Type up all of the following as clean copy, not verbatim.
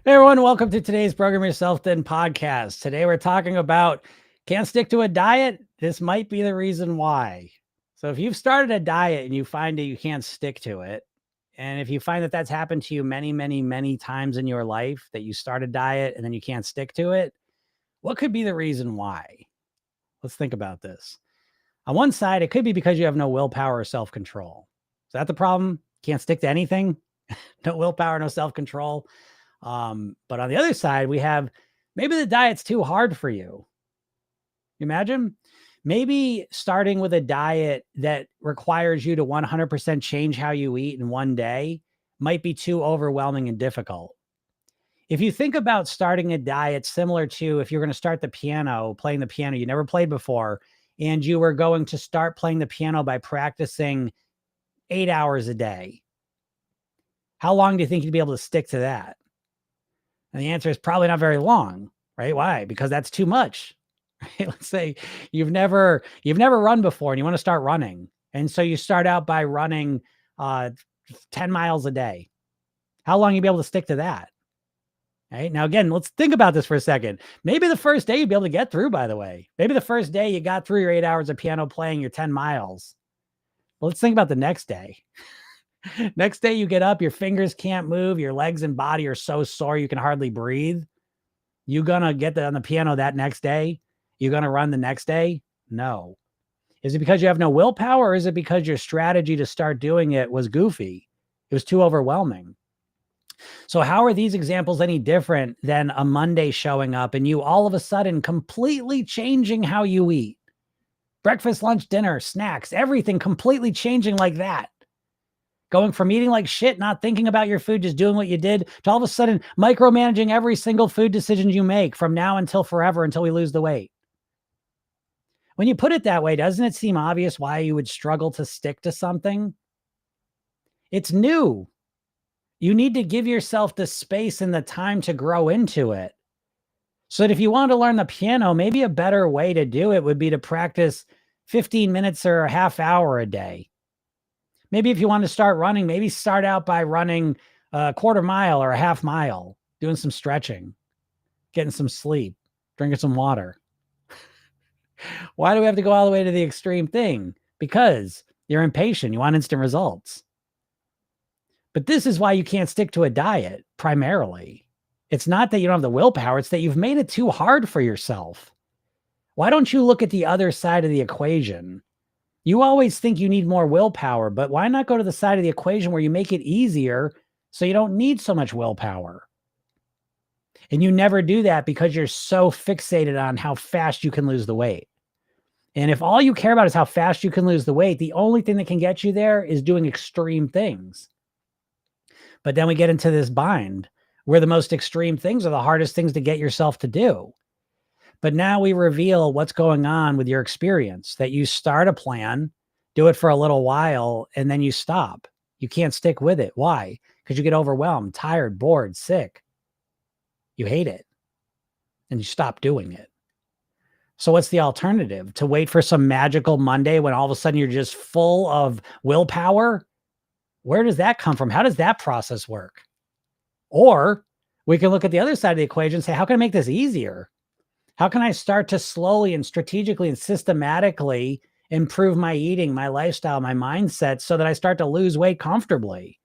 Hey everyone, welcome to today's Program Yourself Thin podcast. Today we're talking about can't stick to a diet. This might be the reason why. So if you've started a diet and you find that you can't stick to it, and if you find that that's happened to you many, many, many times in your life, that you start a diet and then you can't stick to it, what could be the reason why? Let's think about this. On one side, it could be because you have no willpower or self-control. Is that the problem? Can't stick to anything? No willpower, no self-control. But on the other side, we have maybe the diet's too hard for you. Imagine maybe starting with a diet that requires you to 100% change how you eat in one day might be too overwhelming and difficult. If you think about starting a diet similar to if you're going to start playing the piano you never played before, and you were going to start playing the piano by practicing 8 hours a day, how long do you think you'd be able to stick to that? And the answer is probably not very long, right? Why? Because that's too much. Right? Let's say you've never run before and you want to start running. And so you start out by running 10 miles a day. How long you be able to stick to that? Right? Now, again, let's think about this for a second. Maybe the first day you'd be able to get through, by the way. Maybe the first day you got through your 8 hours of piano playing your 10 miles. Well, let's think about the next day. Next day you get up, your fingers can't move, your legs and body are so sore you can hardly breathe. You gonna get on the piano that next day? You gonna run the next day? No. Is it because you have no willpower, or is it because your strategy to start doing it was goofy? It was too overwhelming. So how are these examples any different than a Monday showing up and you all of a sudden completely changing how you eat? Breakfast, lunch, dinner, snacks, everything completely changing like that. Going from eating like shit, not thinking about your food, just doing what you did, to all of a sudden micromanaging every single food decision you make from now until forever, until we lose the weight. When you put it that way, doesn't it seem obvious why you would struggle to stick to something? It's new. You need to give yourself the space and the time to grow into it. So that if you want to learn the piano, maybe a better way to do it would be to practice 15 minutes or a half hour a day. Maybe if you want to start running, maybe start out by running a quarter mile or a half mile, doing some stretching, getting some sleep, drinking some water. Why do we have to go all the way to the extreme thing? Because you're impatient. You want instant results. But this is why you can't stick to a diet primarily. It's not that you don't have the willpower. It's that you've made it too hard for yourself. Why don't you look at the other side of the equation? You always think you need more willpower, but why not go to the side of the equation where you make it easier so you don't need so much willpower? And you never do that because you're so fixated on how fast you can lose the weight. And if all you care about is how fast you can lose the weight, the only thing that can get you there is doing extreme things. But then we get into this bind where the most extreme things are the hardest things to get yourself to do. But now we reveal what's going on with your experience, that you start a plan, do it for a little while, and then you stop. You can't stick with it. Why? Because you get overwhelmed, tired, bored, sick. You hate it, and you stop doing it. So what's the alternative? To wait for some magical Monday when all of a sudden you're just full of willpower? Where does that come from? How does that process work? Or we can look at the other side of the equation and say, how can I make this easier? How can I start to slowly and strategically and systematically improve my eating, my lifestyle, my mindset so that I start to lose weight comfortably?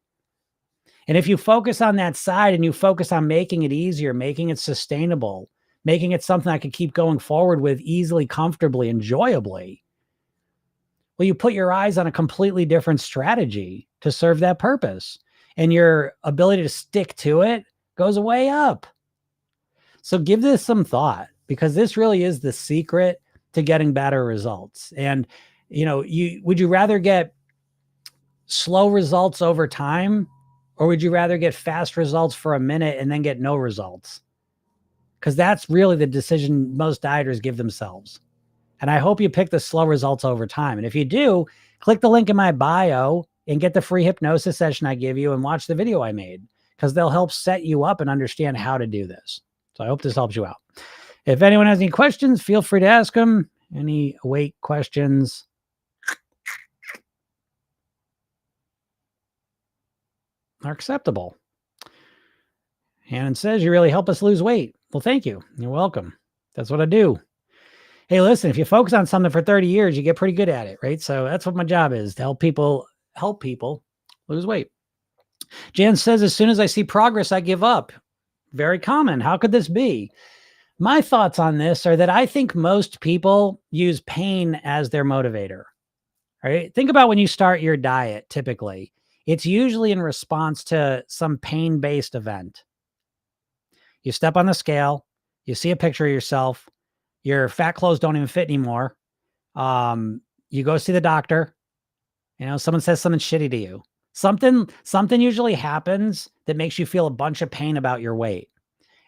And if you focus on that side and you focus on making it easier, making it sustainable, making it something I could keep going forward with easily, comfortably, enjoyably, well, you put your eyes on a completely different strategy to serve that purpose. And your ability to stick to it goes way up. So give this some thought, because this really is the secret to getting better results. And, would you rather get slow results over time, or would you rather get fast results for a minute and then get no results? Because that's really the decision most dieters give themselves. And I hope you pick the slow results over time. And if you do, click the link in my bio and get the free hypnosis session I give you and watch the video I made, because they'll help set you up and understand how to do this. So I hope this helps you out. If anyone has any questions, feel free to ask them. Any weight questions? Are acceptable. Hannon says, you really help us lose weight. Well, thank you. You're welcome. That's what I do. Hey, listen, if you focus on something for 30 years, you get pretty good at it, right? So that's what my job is, to help people lose weight. Jan says, as soon as I see progress, I give up. Very common. How could this be? My thoughts on this are that I think most people use pain as their motivator, right? Think about when you start your diet, typically. It's usually in response to some pain-based event. You step on the scale, you see a picture of yourself, your fat clothes don't even fit anymore. You go see the doctor, someone says something shitty to you. Something usually happens that makes you feel a bunch of pain about your weight.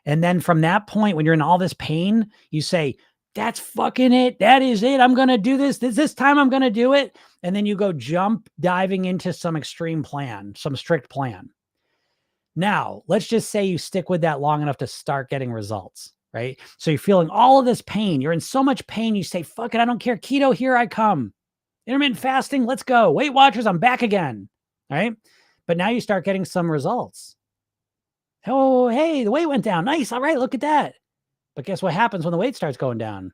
And then from that point, when you're in all this pain, you say, that's fucking it. That is it. I'm going to do this. This time I'm going to do it. And then you go diving into some extreme plan, some strict plan. Now, let's just say you stick with that long enough to start getting results, right? So you're feeling all of this pain. You're in so much pain. You say, fuck it. I don't care. Keto, here I come. Intermittent fasting, let's go. Weight Watchers, I'm back again, right? But now you start getting some results. Oh, hey, the weight went down. Nice. All right, look at that. But guess what happens when the weight starts going down?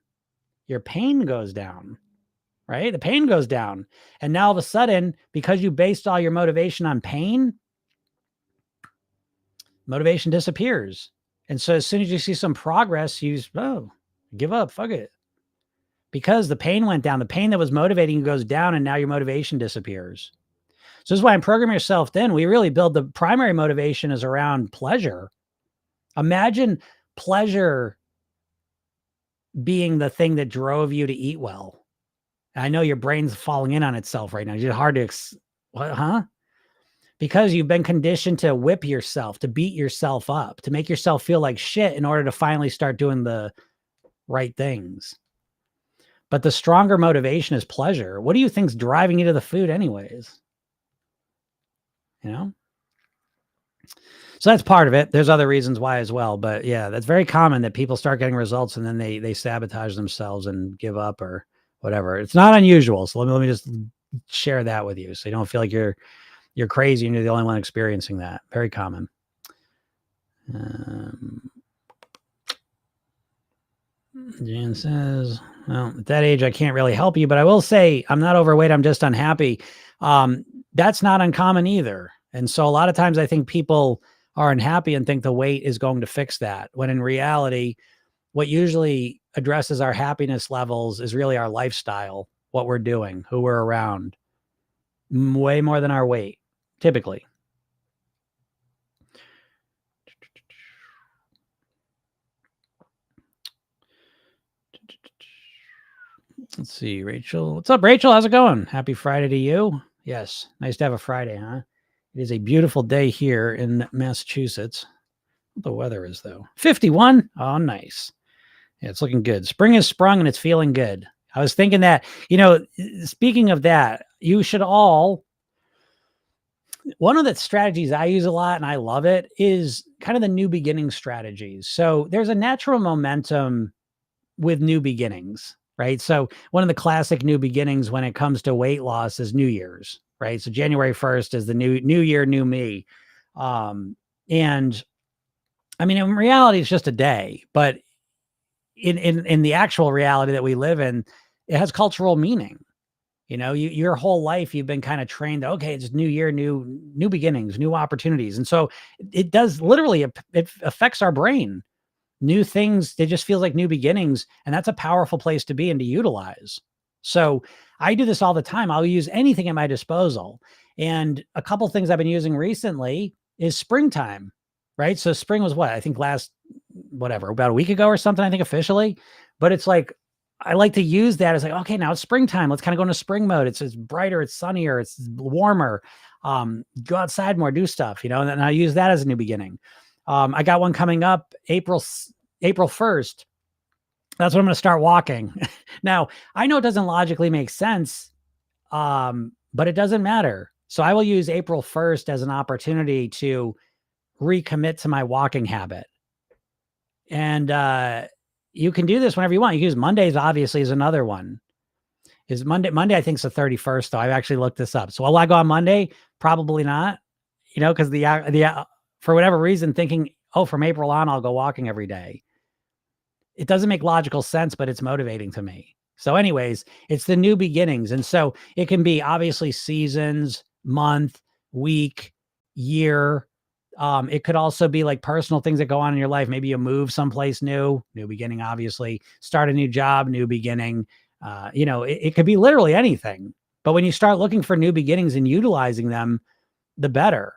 Your pain goes down, right? The pain goes down. And now all of a sudden, because you based all your motivation on pain, motivation disappears. And so as soon as you see some progress, you give up, fuck it. Because the pain went down, the pain that was motivating you goes down, and now your motivation disappears. So this is why in Program Yourself Thin, we really build the primary motivation is around pleasure. Imagine pleasure being the thing that drove you to eat well. I know your brain's falling in on itself right now. It's hard to, because you've been conditioned to whip yourself, to beat yourself up, to make yourself feel like shit in order to finally start doing the right things. But the stronger motivation is pleasure. What do you think's driving you to the food anyways? So that's part of it. There's other reasons why as well. But yeah, that's very common that people start getting results and then they sabotage themselves and give up or whatever. It's not unusual. So let me just share that with you so you don't feel like you're crazy and you're the only one experiencing that. Very common. Jan says, well, at that age, I can't really help you, but I will say I'm not overweight. I'm just unhappy. That's not uncommon either. And so a lot of times I think people are unhappy and think the weight is going to fix that, when in reality, what usually addresses our happiness levels is really our lifestyle, what we're doing, who we're around, way more than our weight, typically. Let's see, Rachel. What's up, Rachel? How's it going? Happy Friday to you. Yes, nice to have a Friday, huh? It is a beautiful day here in Massachusetts. What the weather is, though. 51. Oh, nice. Yeah, it's looking good. Spring has sprung and it's feeling good. I was thinking that, speaking of that, you should all, one of the strategies I use a lot and I love it is kind of the new beginning strategies. So there's a natural momentum with new beginnings, right? So one of the classic new beginnings when it comes to weight loss is New Year's, right? So January 1st is the new year, new me. And I mean, in reality, it's just a day, but in the actual reality that we live in, it has cultural meaning. Your whole life, you've been kind of trained, okay, it's new year, new beginnings, new opportunities. And so it does literally, it affects our brain. New things, it just feels like new beginnings. And that's a powerful place to be and to utilize. So I do this all the time. I'll use anything at my disposal. And a couple things I've been using recently is springtime, right? So spring was what? I think about a week ago or something, I think officially. But it's like, I like to use that as like, okay, now it's springtime. Let's kind of go into spring mode. It's brighter, it's sunnier, it's warmer. Go outside more, do stuff, and then I use that as a new beginning. I got one coming up April 1st. That's when I'm going to start walking. Now, I know it doesn't logically make sense, but it doesn't matter. So I will use April 1st as an opportunity to recommit to my walking habit. And you can do this whenever you want. You can use Mondays, obviously, is another one. Is Monday, I think, is the 31st, though. I've actually looked this up. So will I go on Monday? Probably not, because the for whatever reason, thinking oh, from April on, I'll go walking every day. It doesn't make logical sense, but it's motivating to me. So anyways, it's the new beginnings. And so it can be obviously seasons, month, week, year. It could also be like personal things that go on in your life. Maybe you move someplace new beginning, obviously, start a new job, new beginning. It could be literally anything. But when you start looking for new beginnings and utilizing them, the better.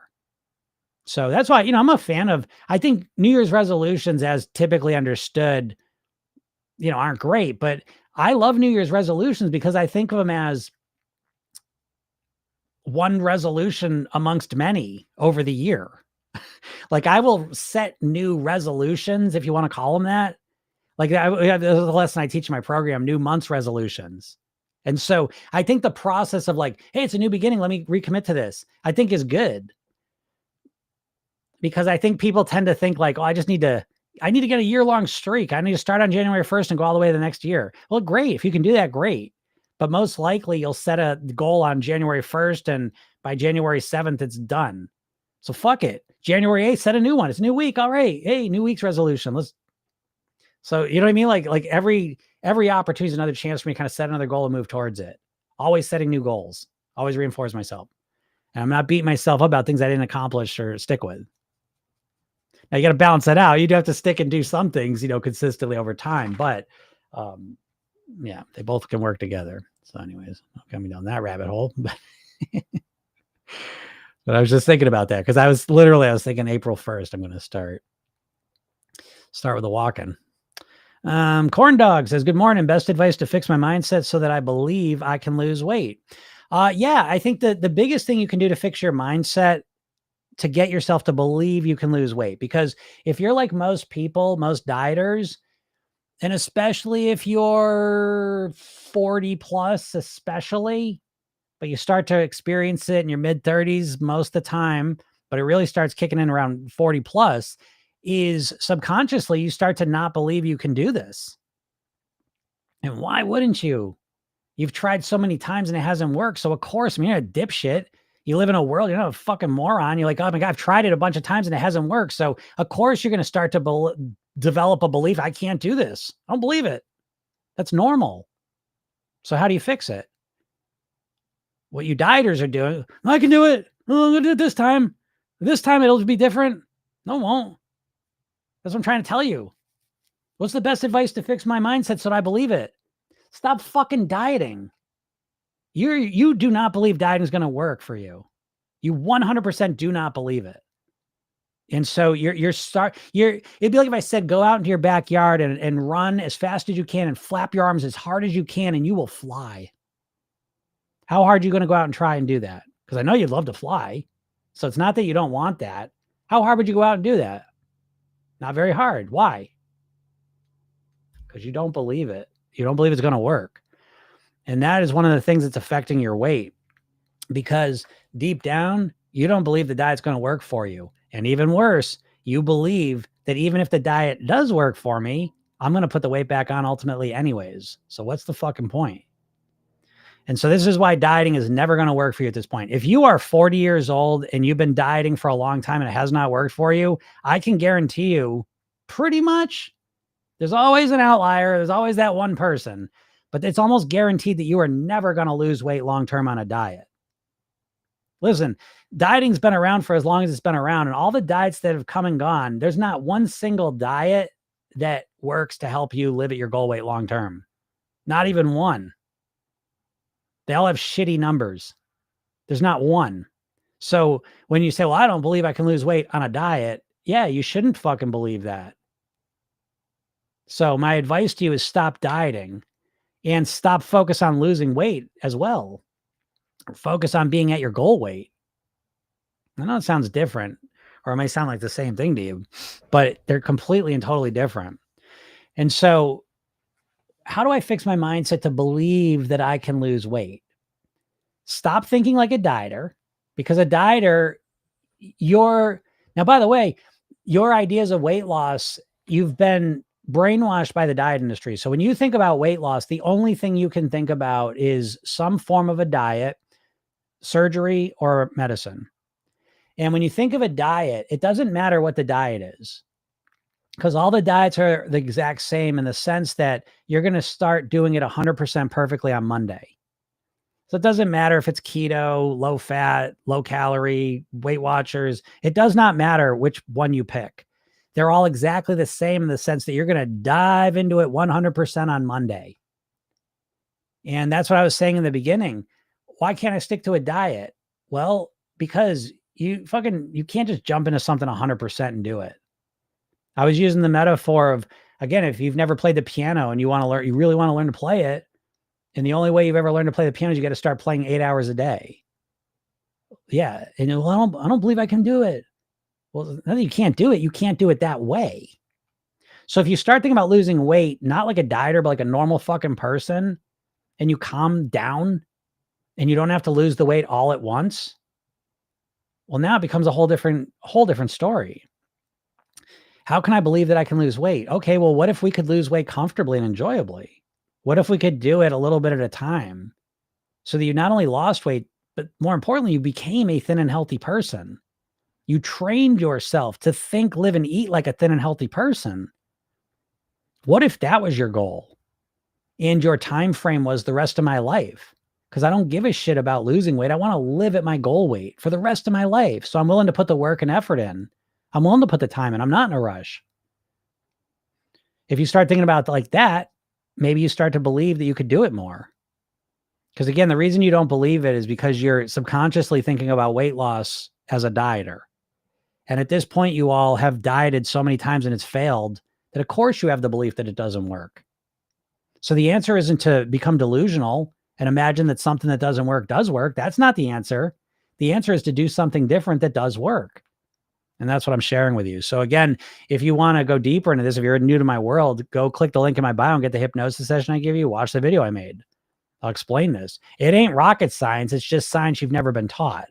So that's why, I'm a fan of, I think New Year's resolutions as typically understood, aren't great, but I love New Year's resolutions because I think of them as one resolution amongst many over the year. Like I will set new resolutions, if you want to call them that. Like this is the lesson I teach in my program, new month's resolutions. And so I think the process of like, hey, it's a new beginning, let me recommit to this, I think is good. Because I think people tend to think like, oh, I need to get a year-long streak. I need to start on January 1st and go all the way to the next year. Well, great. If you can do that, great. But most likely you'll set a goal on January 1st and by January 7th, it's done. So fuck it. January 8th, set a new one. It's a new week. All right. Hey, new week's resolution. So you know what I mean? Like every opportunity is another chance for me to kind of set another goal and move towards it. Always setting new goals. Always reinforce myself. And I'm not beating myself up about things I didn't accomplish or stick with. Now you got to balance that out. You do have to stick and do some things, consistently over time, but yeah, they both can work together. So anyways, not coming down that rabbit hole, but I was just thinking about that because I was thinking April 1st, I'm going to start with the walking. Corn Dog says, good morning. Best advice to fix my mindset so that I believe I can lose weight. Yeah, I think that the biggest thing you can do to fix your mindset to get yourself to believe you can lose weight, because if you're like most people, most dieters, and especially if you're 40 plus, especially, but you start to experience it in your mid 30s most of the time, but it really starts kicking in around 40 plus, is subconsciously you start to not believe you can do this. And why wouldn't you? You've tried so many times and it hasn't worked. So of course, you're a dipshit. You live in a world, you're not a fucking moron. You're like, oh my God, I've tried it a bunch of times and it hasn't worked. So of course you're going to start to develop a belief. I can't do this. I don't believe it. That's normal. So how do you fix it? What you dieters are doing, I can do it. Oh, I'm going to do it this time. This time it'll be different. No, it won't. That's what I'm trying to tell you. What's the best advice to fix my mindset so that I believe it? Stop fucking dieting. You do not believe dieting is going to work for you. You 100% do not believe it. And so it'd be like if I said, go out into your backyard and run as fast as you can and flap your arms as hard as you can and you will fly. How hard are you going to go out and try and do that? Because I know you'd love to fly. So it's not that you don't want that. How hard would you go out and do that? Not very hard. Why? Because you don't believe it. You don't believe it's going to work. And that is one of the things that's affecting your weight, because deep down, you don't believe the diet's going to work for you. And even worse, you believe that even if the diet does work for me, I'm going to put the weight back on ultimately anyways. So what's the fucking point? And so this is why dieting is never going to work for you at this point. If you are 40 years old and you've been dieting for a long time and it has not worked for you, I can guarantee you pretty much there's always an outlier. There's always that one person. But it's almost guaranteed that you are never going to lose weight long-term on a diet. Listen, dieting's been around for as long as it's been around, and all the diets that have come and gone, there's not one single diet that works to help you live at your goal weight long-term. Not even one. They all have shitty numbers. There's not one. So when you say, well, I don't believe I can lose weight on a diet, yeah, you shouldn't fucking believe that. So my advice to you is stop dieting. And stop focus on losing weight as well. Focus on being at your goal weight. I know it sounds different, or it might sound like the same thing to you, but they're completely and totally different. And so how do I fix my mindset to believe that I can lose weight? Stop thinking like a dieter, because a dieter, now, by the way, your ideas of weight loss, you've been brainwashed by the diet industry. So when you think about weight loss, the only thing you can think about is some form of a diet, surgery, or medicine. And when you think of a diet, it doesn't matter what the diet is, because all the diets are the exact same in the sense that you're going to start doing it 100% perfectly on Monday. So it doesn't matter if it's keto, low fat, low calorie, Weight Watchers. It does not matter which one you pick. They're all exactly the same in the sense that you're going to dive into it 100% on Monday. And that's what I was saying in the beginning. Why can't I stick to a diet? Well, because you can't just jump into something 100% and do it. I was using the metaphor of, again, if you've never played the piano and you really want to learn to play it, and the only way you've ever learned to play the piano is you got to start playing 8 hours a day. Yeah. And I don't believe I can do it. Well, no, you can't do it. You can't do it that way. So if you start thinking about losing weight, not like a dieter, but like a normal fucking person, and you calm down and you don't have to lose the weight all at once, well, now it becomes a whole different story. How can I believe that I can lose weight? Okay, well, what if we could lose weight comfortably and enjoyably? What if we could do it a little bit at a time so that you not only lost weight, but more importantly, you became a thin and healthy person? You trained yourself to think, live, and eat like a thin and healthy person. What if that was your goal and your time frame was the rest of my life? Because I don't give a shit about losing weight. I want to live at my goal weight for the rest of my life. So I'm willing to put the work and effort in. I'm willing to put the time in. I'm not in a rush. If you start thinking about it like that, maybe you start to believe that you could do it more. Because again, the reason you don't believe it is because you're subconsciously thinking about weight loss as a dieter. And at this point, you all have dieted so many times and it's failed that of course you have the belief that it doesn't work. So the answer isn't to become delusional and imagine that something that doesn't work does work. That's not the answer. The answer is to do something different that does work. And that's what I'm sharing with you. So again, if you want to go deeper into this, if you're new to my world, go click the link in my bio and get the hypnosis session I give you. Watch the video I made. I'll explain this. It ain't rocket science. It's just science you've never been taught.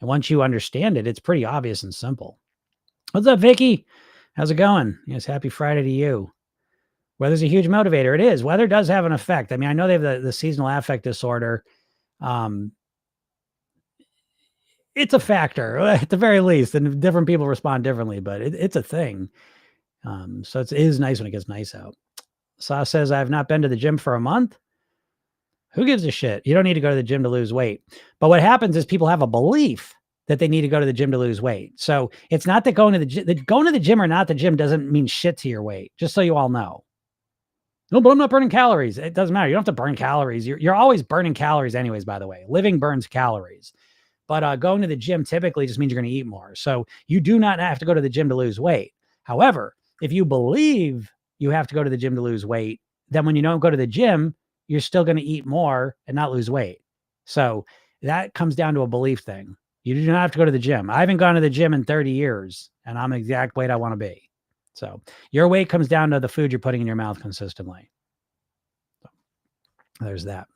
And once you understand it, it's pretty obvious and simple. What's up, Vicky? How's it going? Yes, happy Friday to you. Weather's a huge motivator. It is. Weather does have an effect. I mean, I know they have the seasonal affect disorder. It's a factor at the very least, and different people respond differently, but it's a thing. So it is nice when it gets nice out. Sa says, I have not been to the gym for a month. Who gives a shit? You don't need to go to the gym to lose weight. But what happens is people have a belief that they need to go to the gym to lose weight. So it's not that going to the gym or not the gym doesn't mean shit to your weight, just so you all know. No, but I'm not burning calories. It doesn't matter. You don't have to burn calories. You're always burning calories anyways, by the way. Living burns calories. But going to the gym typically just means you're going to eat more. So you do not have to go to the gym to lose weight. However, if you believe you have to go to the gym to lose weight, then when you don't go to the gym, you're still going to eat more and not lose weight. So that comes down to a belief thing. You do not have to go to the gym. I haven't gone to the gym in 30 years and I'm the exact weight I want to be. So your weight comes down to the food you're putting in your mouth consistently. So there's that.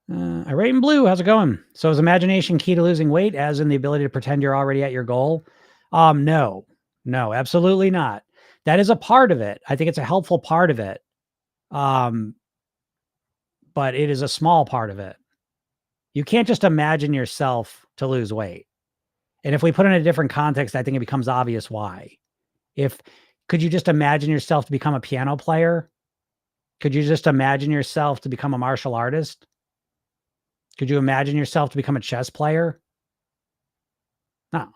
Irate in Blue, how's it going? So is imagination key to losing weight, as in the ability to pretend you're already at your goal? No, absolutely not. That is a part of it. I think it's a helpful part of it. But it is a small part of it. You can't just imagine yourself to lose weight. And if we put it in a different context, I think it becomes obvious why. Could you just imagine yourself to become a piano player? Could you just imagine yourself to become a martial artist? Could you imagine yourself to become a chess player? No.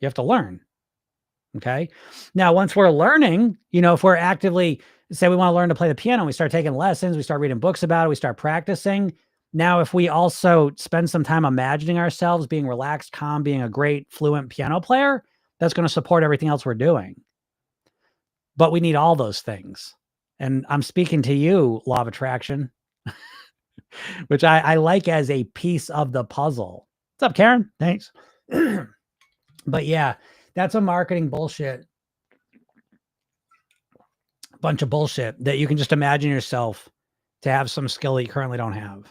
You have to learn. Okay. Now, once we're learning, if we're actively, say we want to learn to play the piano, we start taking lessons, we start reading books about it, we start practicing. Now, if we also spend some time imagining ourselves being relaxed, calm, being a great, fluent piano player, that's going to support everything else we're doing. But we need all those things. And I'm speaking to you, law of attraction, which I like as a piece of the puzzle. What's up, Karen? Thanks. But yeah, that's a marketing bullshit. Bunch of bullshit that you can just imagine yourself to have some skill that you currently don't have.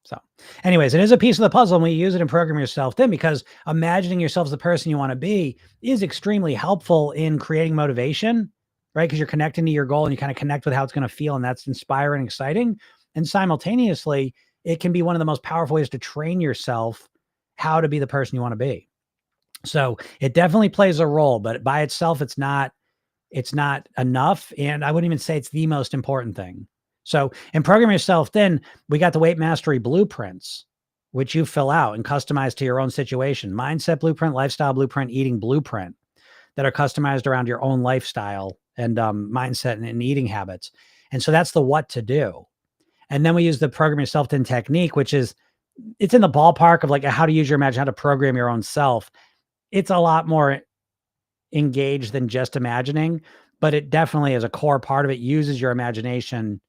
So anyways, it is a piece of the puzzle and we use it and program yourself then, because imagining yourself as the person you want to be is extremely helpful in creating motivation right? Because you're connecting to your goal and you kind of connect with how it's going to feel. And that's inspiring, exciting. And simultaneously, it can be one of the most powerful ways to train yourself how to be the person you want to be. So it definitely plays a role, but by itself, it's not enough. And I wouldn't even say it's the most important thing. So in Program Yourself Thin, we got the weight mastery blueprints, which you fill out and customize to your own situation. Mindset blueprint, lifestyle blueprint, eating blueprint, that are customized around your own lifestyle and mindset and eating habits. And so that's the what to do. And then we use the Program Yourself Thin technique, which is, it's in the ballpark of like how to use your imagination, how to program your own self. It's a lot more engaged than just imagining, but it definitely is a core part of it, uses your imagination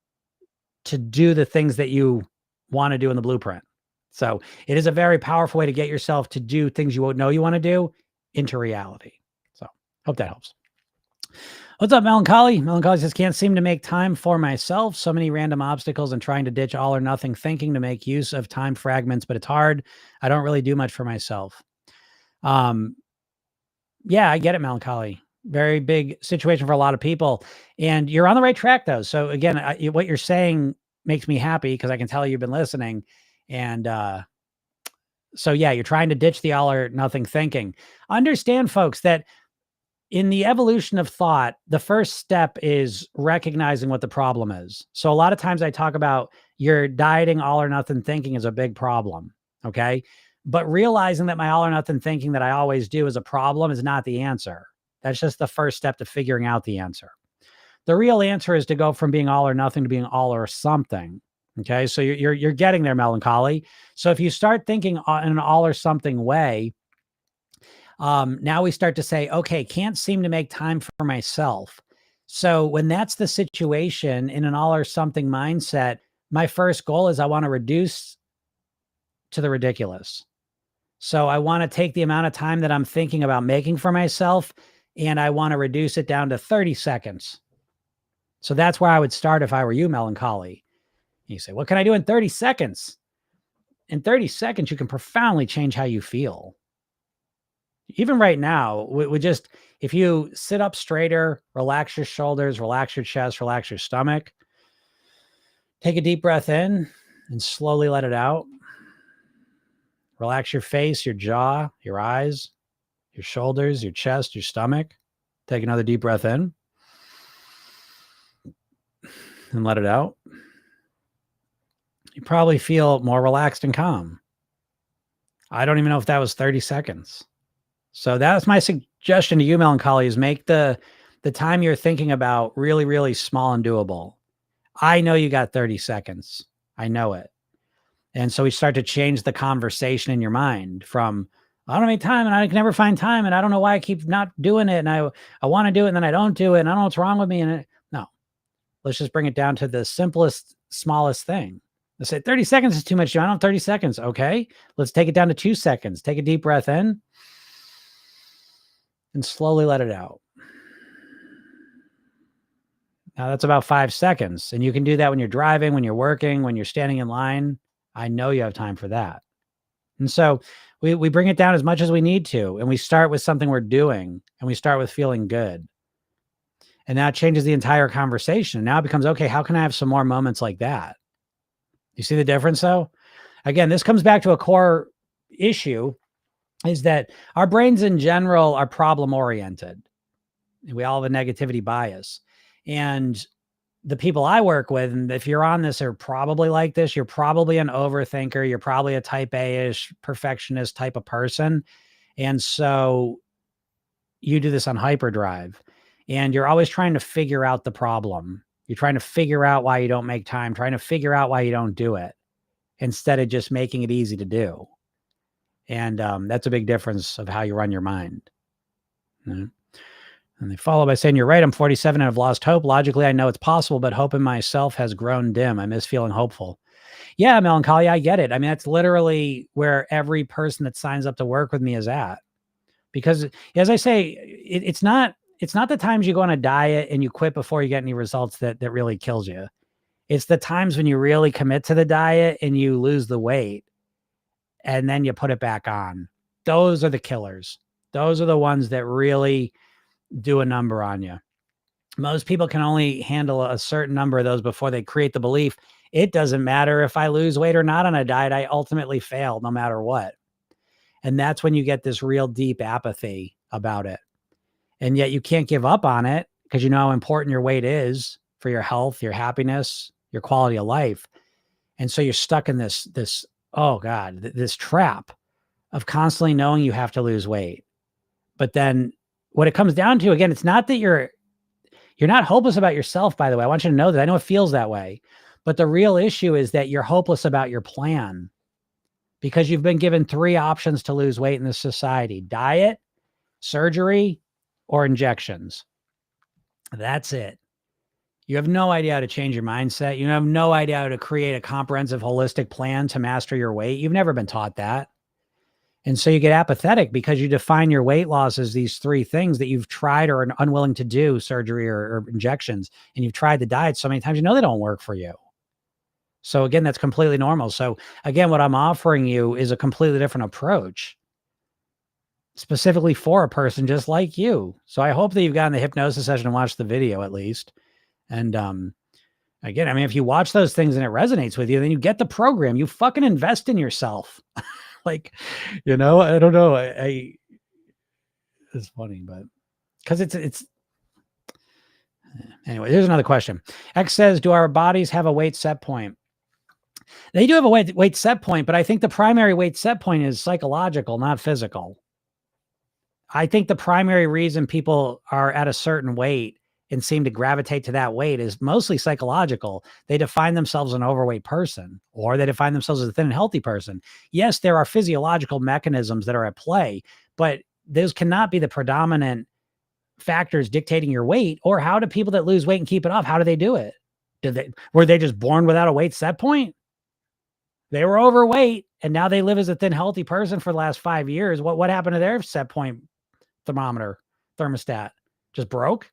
to do the things that you want to do in the blueprint. So it is a very powerful way to get yourself to do things you won't know you want to do into reality. So hope that helps. What's up, Melancholy? Melancholy says, can't seem to make time for myself. So many random obstacles and trying to ditch all or nothing thinking to make use of time fragments, but it's hard. I don't really do much for myself. Yeah, I get it, Melancholy. Very big situation for a lot of people. And you're on the right track, though. So again, what you're saying makes me happy because I can tell you've been listening. And so, yeah, you're trying to ditch the all or nothing thinking. Understand, folks, that in the evolution of thought, the first step is recognizing what the problem is. So a lot of times I talk about your dieting all or nothing thinking is a big problem. Okay. But realizing that my all or nothing thinking that I always do is a problem is not the answer. That's just the first step to figuring out the answer. The real answer is to go from being all or nothing to being all or something. Okay. So you're getting there, Melancholy. So if you start thinking in an all or something way, now we start to say, okay, can't seem to make time for myself. So when that's the situation in an all or something mindset, my first goal is I want to reduce to the ridiculous. So I want to take the amount of time that I'm thinking about making for myself, and I want to reduce it down to 30 seconds. So that's where I would start if I were you, Melancholy. You say, what can I do in 30 seconds? In 30 seconds, you can profoundly change how you feel. Even right now, we just, if you sit up straighter, relax your shoulders, relax your chest, relax your stomach, take a deep breath in and slowly let it out. Relax your face, your jaw, your eyes, your shoulders, your chest, your stomach. Take another deep breath in and let it out. You probably feel more relaxed and calm. I don't even know if that was 30 seconds. So that's my suggestion to you, Melancholy, is make the time you're thinking about really, really small and doable. I know you got 30 seconds. I know it. And so we start to change the conversation in your mind from, I don't have any time and I can never find time. And I don't know why I keep not doing it. And I want to do it and then I don't do it. And I don't know what's wrong with me. And no, let's just bring it down to the simplest, smallest thing. Let's say 30 seconds is too much. I don't have 30 seconds. Okay. Let's take it down to 2 seconds. Take a deep breath in and slowly let it out. Now that's about 5 seconds. And you can do that when you're driving, when you're working, when you're standing in line. I know you have time for that. And so we bring it down as much as we need to. And we start with something we're doing and we start with feeling good. And that changes the entire conversation. Now it becomes, okay, how can I have some more moments like that? You see the difference though? Again, this comes back to a core issue, is that our brains in general are problem oriented. We all have a negativity bias. And the people I work with, and if you're on this, are probably like this. You're probably an overthinker. You're probably a type A-ish perfectionist type of person. And so you do this on hyperdrive and you're always trying to figure out the problem. You're trying to figure out why you don't make time, trying to figure out why you don't do it instead of just making it easy to do. And that's a big difference of how you run your mind. Mm-hmm. And they follow by saying, you're right, I'm 47 and I've lost hope. Logically, I know it's possible, but hope in myself has grown dim. I miss feeling hopeful. Yeah, Melancholy, I get it. I mean, that's literally where every person that signs up to work with me is at. Because as I say, it's not the times you go on a diet and you quit before you get any results that really kills you. It's the times when you really commit to the diet and you lose the weight and then you put it back on. Those are the killers. Those are the ones that really do a number on you. Most people can only handle a certain number of those before they create the belief, it doesn't matter if I lose weight or not on a diet, I ultimately fail no matter what. And that's when you get this real deep apathy about it. And yet you can't give up on it because you know how important your weight is for your health, your happiness, your quality of life. And so you're stuck in this oh God, this trap of constantly knowing you have to lose weight. But then what it comes down to, again, it's not that you're not hopeless about yourself, by the way. I want you to know that. I know it feels that way. But the real issue is that you're hopeless about your plan because you've been given 3 options to lose weight in this society: diet, surgery, or injections. That's it. You have no idea how to change your mindset. You have no idea how to create a comprehensive, holistic plan to master your weight. You've never been taught that. And so you get apathetic because you define your weight loss as these 3 things that you've tried or are unwilling to do: surgery or injections. And you've tried the diet so many times, you know they don't work for you. So again, that's completely normal. So again, what I'm offering you is a completely different approach, specifically for a person just like you. So I hope that you've gotten the hypnosis session and watched the video at least. And again, I mean, if you watch those things and it resonates with you, then you get the program. You fucking invest in yourself. Like, I don't know. It's funny, but because it's anyway. Here's another question. X says, do our bodies have a weight set point? They do have a weight set point, but I think the primary weight set point is psychological, not physical. I think the primary reason people are at a certain weight and seem to gravitate to that weight is mostly psychological. They define themselves an overweight person, or they define themselves as a thin and healthy person. Yes, there are physiological mechanisms that are at play, but those cannot be the predominant factors dictating your weight. Or how do people that lose weight and keep it off, how do they do it? Were they just born without a weight set point? They were overweight and now they live as a thin, healthy person for the last 5 years. What happened to their set point thermostat? Just broke?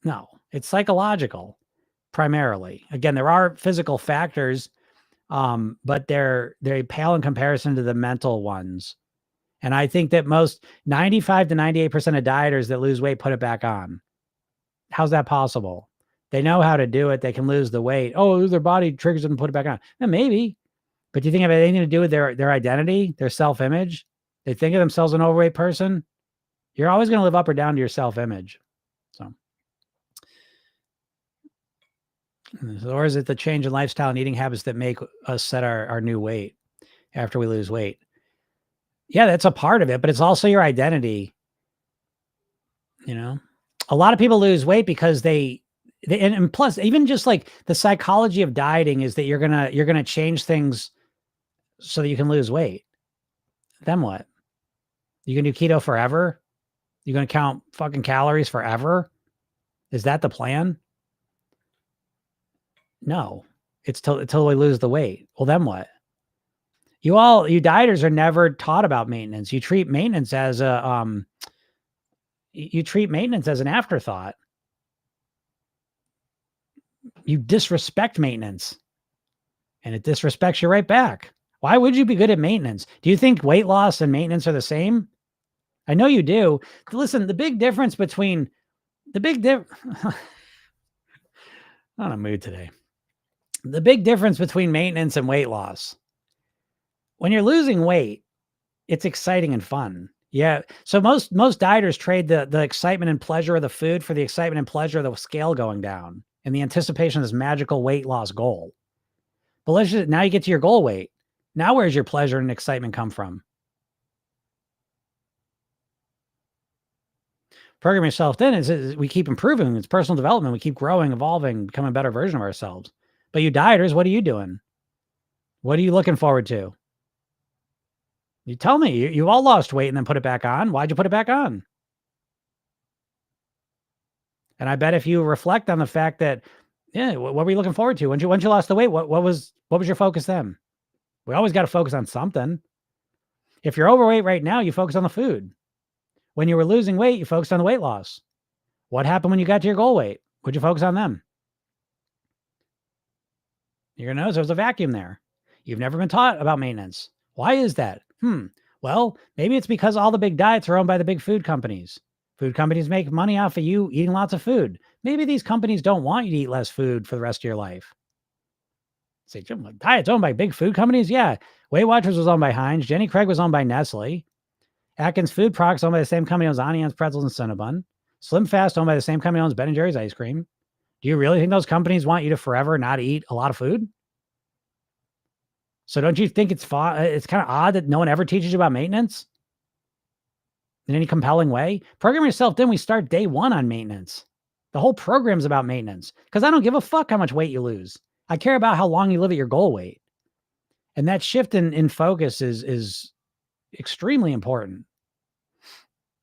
No, it's psychological primarily. Again, there are physical factors, but they pale in comparison to the mental ones. And I think that most 95 to 98% of dieters that lose weight put it back on. How's that possible? They know how to do it. They can lose the weight. Oh, their body triggers them and put it back on. Maybe. But do you think it has anything to do with their identity, their self-image? They think of themselves an overweight person. You're always going to live up or down to your self-image. So, or is it the change in lifestyle and eating habits that make us set our new weight after we lose weight? Yeah, that's a part of it, but it's also your identity. A lot of people lose weight because and plus, even just like the psychology of dieting is that you're gonna change things so that you can lose weight. Then what? You gonna do keto forever? You gonna count fucking calories forever? Is that the plan? No, it's till we lose the weight. Well, then what? You dieters are never taught about maintenance. You treat maintenance as an afterthought. You disrespect maintenance and it disrespects you right back. Why would you be good at maintenance? Do you think weight loss and maintenance are the same? I know you do. Listen, the big difference between I'm on a mood today. The big difference between maintenance and weight loss. When you're losing weight, it's exciting and fun. Yeah. So most dieters trade the excitement and pleasure of the food for the excitement and pleasure of the scale going down and the anticipation of this magical weight loss goal. But now you get to your goal weight. Now where's your pleasure and excitement come from? Program yourself then is we keep improving. It's personal development. We keep growing, evolving, becoming a better version of ourselves. But you dieters, what are you doing? What are you looking forward to? You tell me. You all lost weight and then put it back on. Why'd you put it back on? And I bet if you reflect on the fact that, what were you looking forward to? Once you lost the weight, what was your focus then? We always got to focus on something. If you're overweight right now, you focus on the food. When you were losing weight, you focused on the weight loss. What happened when you got to your goal weight? Would you focus on them? You're going to notice there's a vacuum there. You've never been taught about maintenance. Why is that? Well, maybe it's because all the big diets are owned by the big food companies. Food companies make money off of you eating lots of food. Maybe these companies don't want you to eat less food for the rest of your life. Say, diet's owned by big food companies? Yeah. Weight Watchers was owned by Heinz. Jenny Craig was owned by Nestle. Atkins Food Products owned by the same company owns Onions, Pretzels, and Cinnabon. Slim Fast owned by the same company owns Ben & Jerry's ice cream. Do you really think those companies want you to forever not eat a lot of food? So don't you think it's kind of odd that no one ever teaches you about maintenance in any compelling way? Program Yourself Thin, we start day one on maintenance. The whole program's about maintenance because I don't give a fuck how much weight you lose. I care about how long you live at your goal weight. And that shift in focus is extremely important.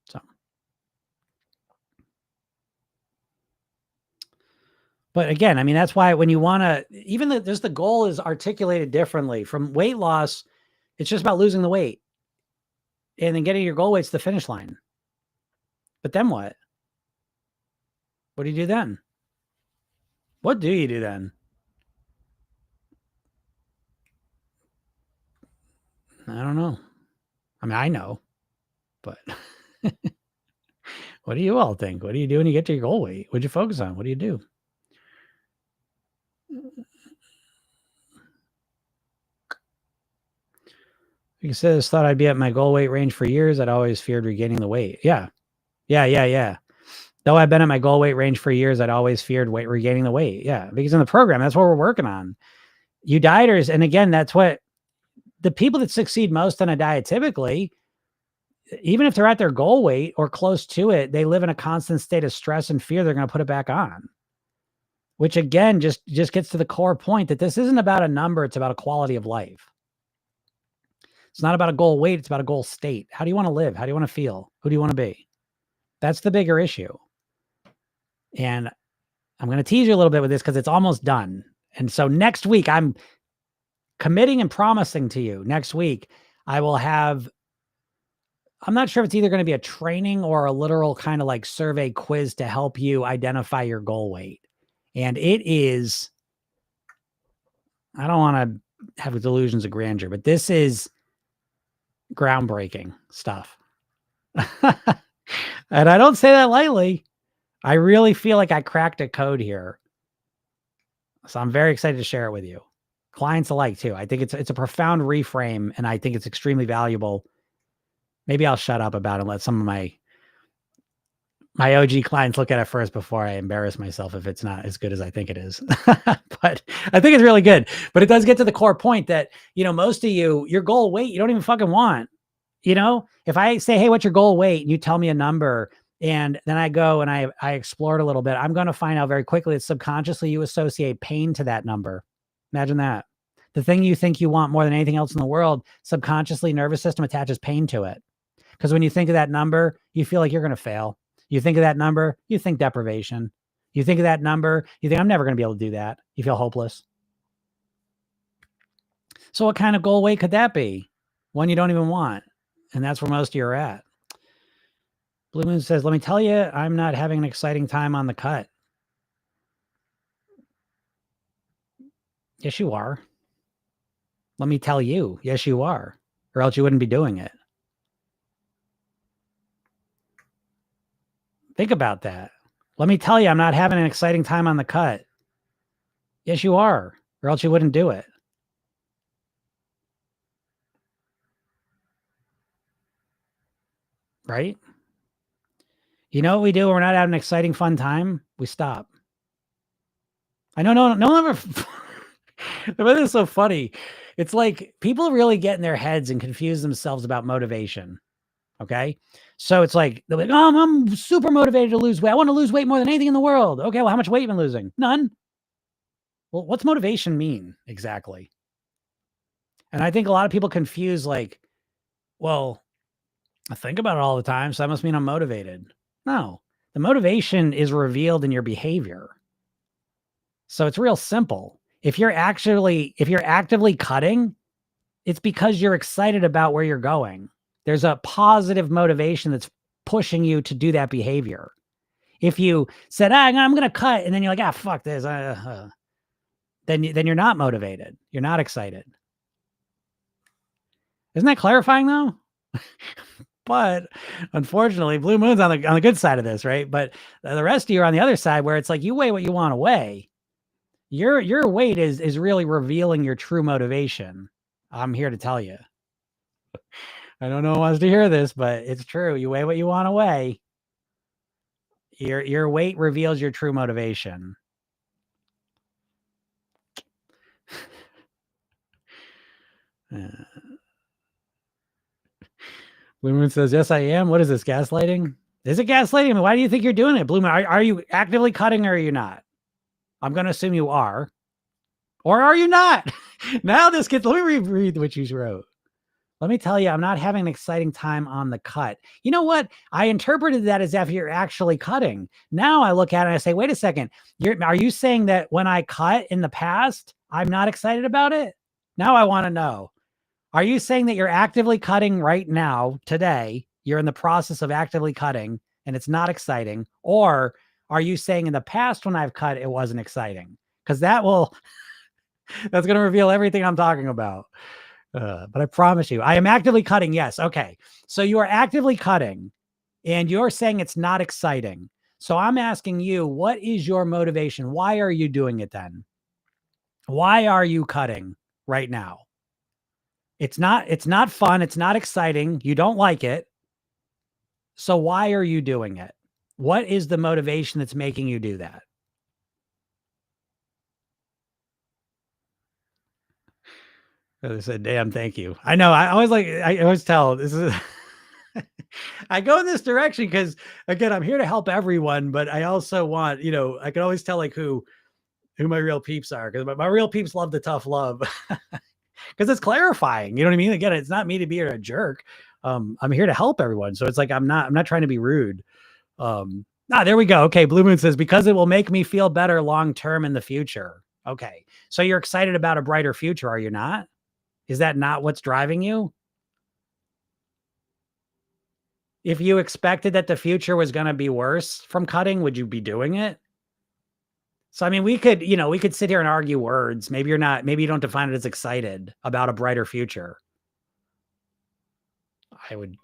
So, but again, I mean, that's why when you want to, even the goal is articulated differently from weight loss. It's just about losing the weight and then getting your goal weight to the finish line. But then what? What do you do then? What do you do then? I don't know. I mean, I know, but what do you all think? What do you do when you get to your goal weight? What'd you focus on? What do you do? He says, thought I'd be at my goal weight range for years. I'd always feared regaining the weight. Yeah. Though I've been at my goal weight range for years, I'd always feared regaining the weight. Yeah. Because in the program, that's what we're working on. You dieters, and again, that's what the people that succeed most on a diet typically, even if they're at their goal weight or close to it, they live in a constant state of stress and fear they're going to put it back on. Which again, just gets to the core point that this isn't about a number, it's about a quality of life. It's not about a goal weight, it's about a goal state. How do you want to live? How do you want to feel? Who do you want to be? That's the bigger issue. And I'm going to tease you a little bit with this because it's almost done. And so next week, I'm committing and promising to you next week, I will have, I'm not sure if it's either going to be a training or a literal kind of like survey quiz to help you identify your goal weight. And it is, I don't want to have delusions of grandeur, but this is groundbreaking stuff. And I don't say that lightly. I really feel like I cracked a code here. So I'm very excited to share it with you. Clients alike too. I think it's a profound reframe and I think it's extremely valuable. Maybe I'll shut up about it and let some of my OG clients look at it first before I embarrass myself if it's not as good as I think it is. But I think it's really good. But it does get to the core point that, most of you, your goal weight, you don't even fucking want. If I say, hey, what's your goal weight? And you tell me a number and then I go and I explore it a little bit, I'm going to find out very quickly that subconsciously you associate pain to that number. Imagine that. The thing you think you want more than anything else in the world, subconsciously nervous system attaches pain to it. Because when you think of that number, you feel like you're going to fail. You think of that number, you think deprivation. You think of that number, you think I'm never going to be able to do that. You feel hopeless. So what kind of goal weight could that be? One you don't even want. And that's where most of you are at. Blue Moon says, let me tell you, I'm not having an exciting time on the cut. Yes, you are. Let me tell you, yes, you are. Or else you wouldn't be doing it. Think about that. Let me tell you, I'm not having an exciting time on the cut. Yes, you are. Or else you wouldn't do it. Right? You know what we do when we're not having an exciting, fun time? We stop. I know no one ever. But it's so funny. It's like people really get in their heads and confuse themselves about motivation. Okay. So it's like, they're like, oh, I'm super motivated to lose weight. I want to lose weight more than anything in the world. Okay. Well, how much weight have you been losing? None. Well, what's motivation mean exactly? And I think a lot of people confuse like, well, I think about it all the time, so that must mean I'm motivated. No, the motivation is revealed in your behavior. So it's real simple. If you're actively cutting, it's because you're excited about where you're going. There's a positive motivation that's pushing you to do that behavior. If you said, I'm going to cut, and then you're like, fuck this, then you're not motivated. You're not excited. Isn't that clarifying though? But Unfortunately, blue moon's on the good side of this, right? But the rest of you are on the other side where it's like you weigh what you want to weigh. Your weight is really revealing your true motivation. I'm here to tell you. I don't know who wants to hear this, but it's true. You weigh what you want to weigh. Your weight reveals your true motivation. Blue Moon says, yes, I am. What is this, gaslighting? Is it gaslighting? I mean, why do you think you're doing it, Blue Moon? Are you actively cutting or are you not? I'm going to assume you are. Or are you not? Now this gets, let me reread what you wrote. Let me tell you, I'm not having an exciting time on the cut. You know what? I interpreted that as if you're actually cutting. Now I look at it and I say, wait a second. Are you saying that when I cut in the past, I'm not excited about it? Now I want to know. Are you saying that you're actively cutting right now, today? You're in the process of actively cutting and it's not exciting? Or are you saying in the past when I've cut, it wasn't exciting? Because that's going to reveal everything I'm talking about. But I promise you, I am actively cutting. Yes. Okay. So you are actively cutting and you're saying it's not exciting. So I'm asking you, what is your motivation? Why are you doing it then? Why are you cutting right now? It's not fun. It's not exciting. You don't like it. So why are you doing it? What is the motivation that's making you do that? They said, damn, thank you. I know. I always tell this is, I go in this direction because again, I'm here to help everyone, but I also want, I can always tell like who my real peeps are because my real peeps love the tough love because it's clarifying. You know what I mean? Again, it's not me to be a jerk. I'm here to help everyone. So it's like, I'm not trying to be rude. There we go. Okay. Blue Moon says, because it will make me feel better long-term in the future. Okay. So you're excited about a brighter future. Are you not? Is that not what's driving you? If you expected that the future was going to be worse from cutting, would you be doing it? So, I mean, we could sit here and argue words. Maybe maybe you don't define it as excited about a brighter future. I would,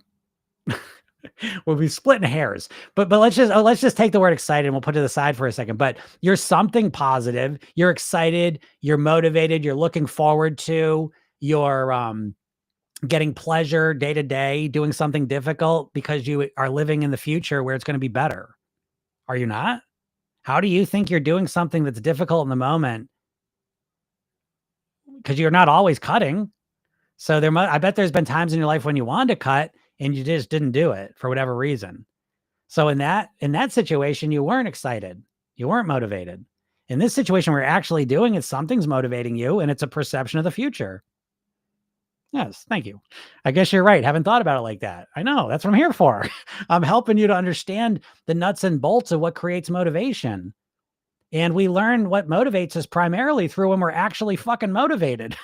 we'll be splitting hairs, but let's just take the word excited and we'll put it aside for a second. But you're something positive. You're excited. You're motivated. You're looking forward to your, getting pleasure day to day, doing something difficult because you are living in the future where it's going to be better. Are you not? How do you think you're doing something that's difficult in the moment? Because you're not always cutting. So I bet there's been times in your life when you wanted to cut and you just didn't do it for whatever reason. So in that situation, you weren't excited. You weren't motivated. In this situation, we're actually doing it. Something's motivating you and it's a perception of the future. Yes, thank you. I guess you're right. Haven't thought about it like that. I know. That's what I'm here for. I'm helping you to understand the nuts and bolts of what creates motivation. And we learn what motivates us primarily through when we're actually fucking motivated.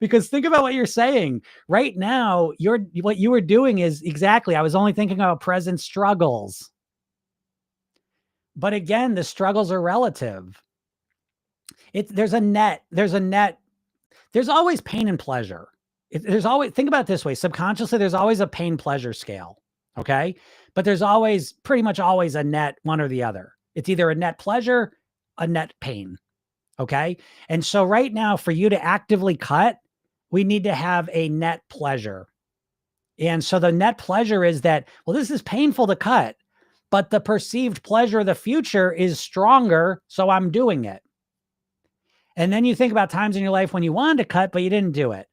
Because think about what you're saying right now. What you were doing is exactly, I was only thinking about present struggles. But again, the struggles are relative. There's always pain and pleasure. Think about it this way. Subconsciously, there's always a pain pleasure scale. Okay. But there's pretty much always a net one or the other. It's either a net pleasure, a net pain. Okay. And so right now, for you to actively cut, we need to have a net pleasure. And so the net pleasure is that, well, this is painful to cut, but the perceived pleasure of the future is stronger. So I'm doing it. And then you think about times in your life when you wanted to cut, but you didn't do it.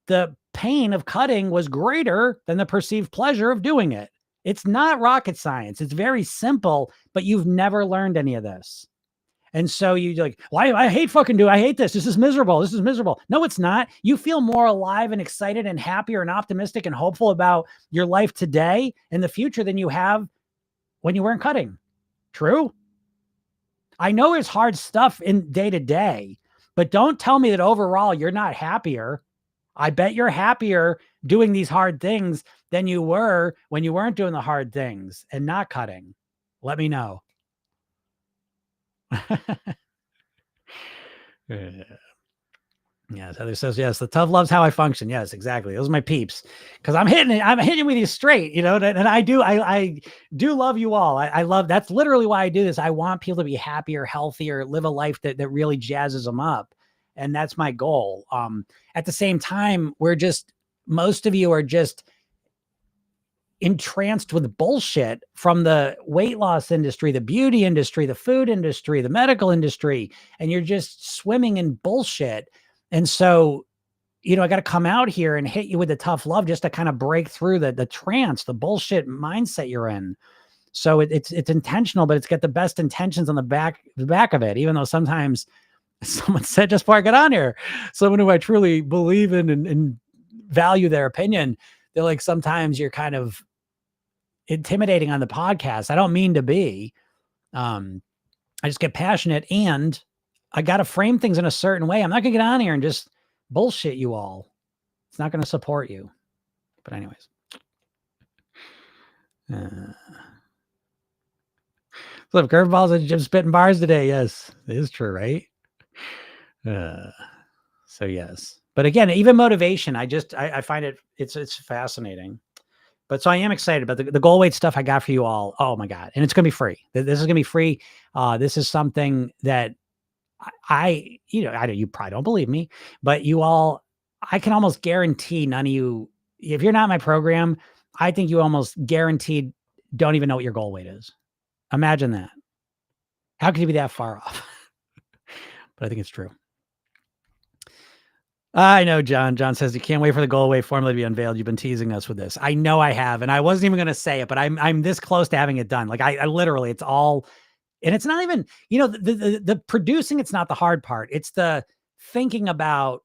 The pain of cutting was greater than the perceived pleasure of doing it. It's not rocket science. It's very simple, but you've never learned any of this. And so you're like, well, I hate I hate this. This is miserable. This is miserable. No, it's not. You feel more alive and excited and happier and optimistic and hopeful about your life today and the future than you have when you weren't cutting. True? I know it's hard stuff in day to day, but don't tell me that overall you're not happier. I bet you're happier doing these hard things than you were when you weren't doing the hard things and not cutting. Let me know. Yes, Heather says, yes, the tough love's how I function. Yes, exactly. Those are my peeps. Cause I'm hitting with you straight, and I do love you all. I love, that's literally why I do this. I want people to be happier, healthier, live a life that really jazzes them up. And that's my goal. At the same time, most of you are just entranced with bullshit from the weight loss industry, the beauty industry, the food industry, the medical industry, and you're just swimming in bullshit. And so, I got to come out here and hit you with the tough love just to kind of break through the trance, the bullshit mindset you're in. So it's intentional, but it's got the best intentions on the back of it, even though sometimes someone said just before I got on here, someone who I truly believe in and value their opinion, they're like, sometimes you're kind of intimidating on the podcast. I don't mean to be. I just get passionate, and I got to frame things in a certain way. I'm not gonna get on here and just bullshit you all. It's not going to support you. But anyways. So if curveballs and Jim spitting bars today, yes, it is true, right? So yes. But again, even motivation, I find it's fascinating. But so I am excited about the goal weight stuff I got for you all. Oh my God. And it's going to be free. This is going to be free. This is something that you probably don't believe me, but you all, I can almost guarantee none of you, if you're not in my program, I think you almost guaranteed don't even know what your goal weight is. Imagine that. How could you be that far off? But I think it's true. I know, John. John says you can't wait for the goal weight formula to be unveiled. You've been teasing us with this. I know I have, and I wasn't even going to say it, but I'm this close to having it done. Like I literally, it's all, and it's not even, the producing. It's not the hard part. It's the thinking about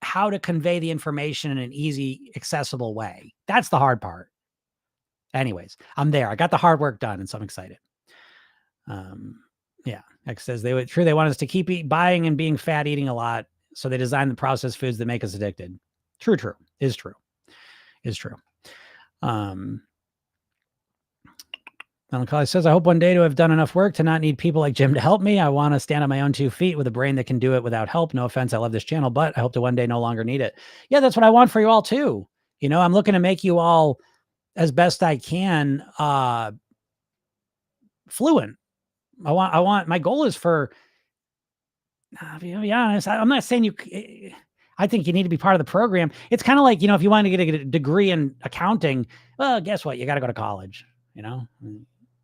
how to convey the information in an easy, accessible way. That's the hard part. Anyways, I'm there. I got the hard work done, and so I'm excited. Yeah. X says they want us to keep buying and being fat, eating a lot. So they designed the processed foods that make us addicted. True. Is true. Alan Colley says, I hope one day to have done enough work to not need people like Jim to help me. I want to stand on my own 2 feet with a brain that can do it without help. No offense. I love this channel, but I hope to one day no longer need it. Yeah, that's what I want for you all too. I'm looking to make you all as best I can, fluent. I want, my goal is for, to be honest, I'm not saying I think you need to be part of the program. It's kind of like, if you want to get a degree in accounting, well, guess what? You got to go to college,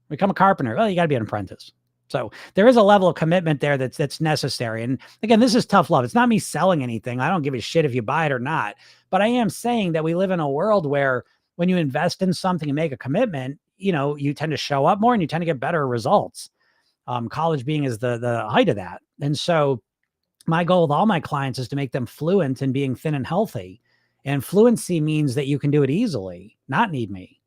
become a carpenter. Well, you got to be an apprentice. So there is a level of commitment there that's necessary. And again, this is tough love. It's not me selling anything. I don't give a shit if you buy it or not, but I am saying that we live in a world where when you invest in something and make a commitment, you tend to show up more and you tend to get better results. College being is the height of that. And so my goal with all my clients is to make them fluent in being thin and healthy. And fluency means that you can do it easily, not need me.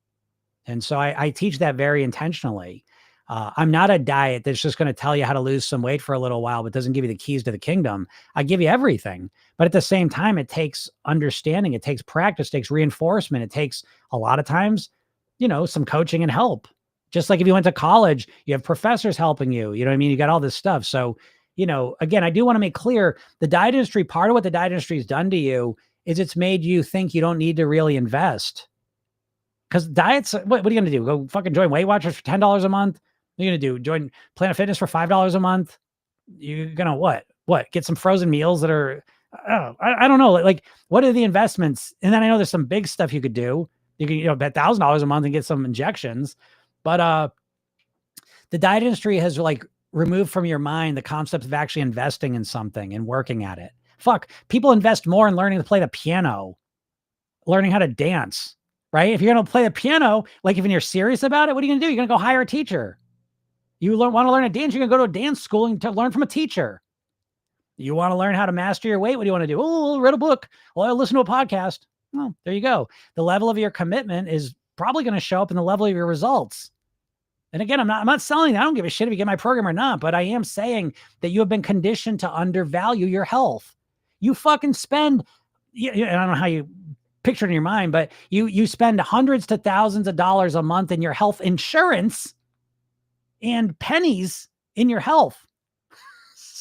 And so I teach that very intentionally. I'm not a diet that's just going to tell you how to lose some weight for a little while, but doesn't give you the keys to the kingdom. I give you everything. But at the same time, it takes understanding. It takes practice, it takes reinforcement. It takes a lot of times, some coaching and help. Just like if you went to college, you have professors helping you. You know what I mean? You got all this stuff. So, again, I do want to make clear the diet industry, part of what the diet industry has done to you is it's made you think you don't need to really invest. Because diets, what are you going to do? Go fucking join Weight Watchers for $10 a month? What are you going to do? Join Planet Fitness for $5 a month? You're going to what? Get some frozen meals that are, I don't know. Like, what are the investments? And then I know there's some big stuff you could do. You can, bet $1,000 a month and get some injections. But the diet industry has removed from your mind the concept of actually investing in something and working at it. Fuck, people invest more in learning to play the piano, learning how to dance, right? If you're going to play the piano, if you're serious about it, what are you going to do? You're going to go hire a teacher. You want to learn a dance, you're going to go to a dance school and to learn from a teacher. You want to learn how to master your weight? What do you want to do? Oh, read a book. Well, I'll listen to a podcast. Well, there you go. The level of your commitment is probably going to show up in the level of your results. And again, I'm not selling. I don't give a shit if you get my program or not, but I am saying that you have been conditioned to undervalue your health. You fucking spend, I don't know how you picture it in your mind, but you spend hundreds to thousands of dollars a month in your health insurance and pennies in your health.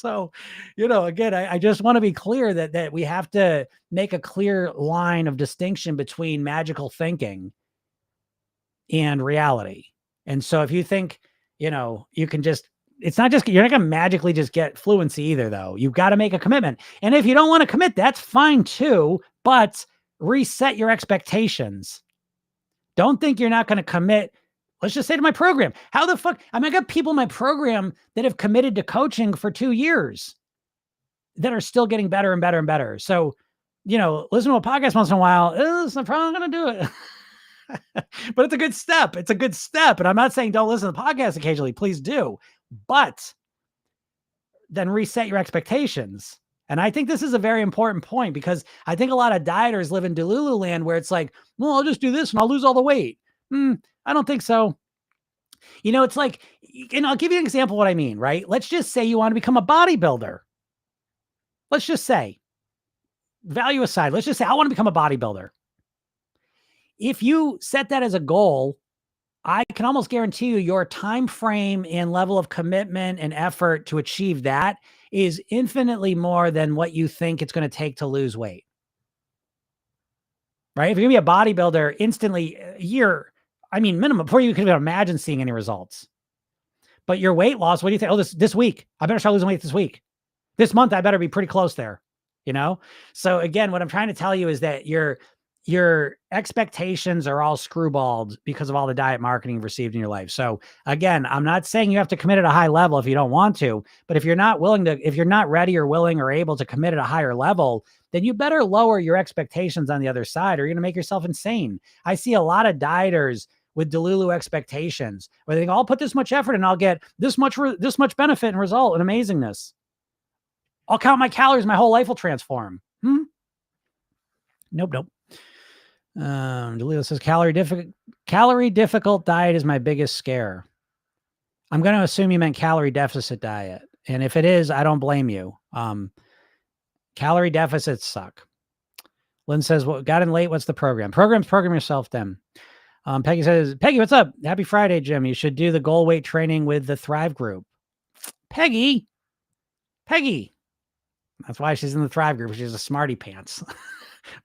So, again, I just want to be clear that we have to make a clear line of distinction between magical thinking and reality. And so if you think, you can just, it's not just, you're not going to magically just get fluency either, though. You've got to make a commitment. And if you don't want to commit, that's fine too, but reset your expectations. Don't think you're not going to commit. Let's just say to my program, how the fuck, I got people in my program that have committed to coaching for 2 years that are still getting better and better and better. So, listen to a podcast once in a while. I'm probably going to do it. But it's a good step. It's a good step. And I'm not saying don't listen to the podcast occasionally. Please do. But then reset your expectations. And I think this is a very important point because I think a lot of dieters live in Delulu land where it's like, well, I'll just do this and I'll lose all the weight. I don't think so. It's like, and I'll give you an example of what I mean, right? Let's just say you want to become a bodybuilder. Let's just say, value aside, let's just say I want to become a bodybuilder. If you set that as a goal, I can almost guarantee you your time frame and level of commitment and effort to achieve that is infinitely more than what you think it's going to take to lose weight. Right? If you're going to be a bodybuilder instantly a year, minimum, before you can even imagine seeing any results. But your weight loss, what do you think? Oh, this week, I better start losing weight this week. This month, I better be pretty close there. So again, what I'm trying to tell you is that your expectations are all screwballed because of all the diet marketing you've received in your life. So again, I'm not saying you have to commit at a high level if you don't want to, but if you're not ready or willing or able to commit at a higher level, then you better lower your expectations on the other side or you're going to make yourself insane. I see a lot of dieters with Delulu expectations where they think, I'll put this much effort and I'll get this much benefit and result and amazingness. I'll count my calories. My whole life will transform. Nope. Delulu says calorie difficult diet is my biggest scare. I'm going to assume you meant calorie deficit diet. And if it is, I don't blame you. Calorie deficits suck. Lynn says, well, got in late. What's the program? Program yourself then. Peggy says, Peggy, what's up? Happy Friday, Jim. You should do the goal weight training with the Thrive group. Peggy. That's why she's in the Thrive group. She's a smarty pants.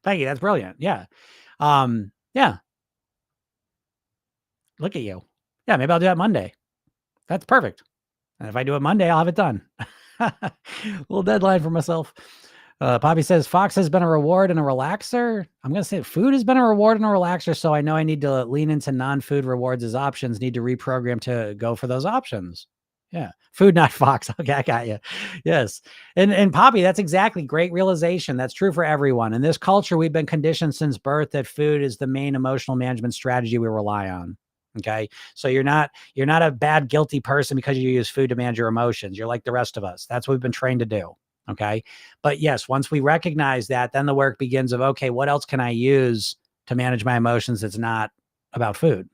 Peggy, that's brilliant. Yeah. Yeah. Look at you. Yeah, maybe I'll do that Monday. That's perfect. And if I do it Monday, I'll have it done. Little deadline for myself. Poppy says, Fox has been a reward and a relaxer. I'm going to say food has been a reward and a relaxer. So I know I need to lean into non-food rewards as options, need to reprogram to go for those options. Yeah. Food, not Fox. Okay. I got you. Yes. And Poppy, that's exactly great realization. That's true for everyone. In this culture, we've been conditioned since birth that food is the main emotional management strategy we rely on. Okay. So you're not a bad, guilty person because you use food to manage your emotions. You're like the rest of us. That's what we've been trained to do. Okay. But yes, once we recognize that, then the work begins of, okay, what else can I use to manage my emotions that's not about food?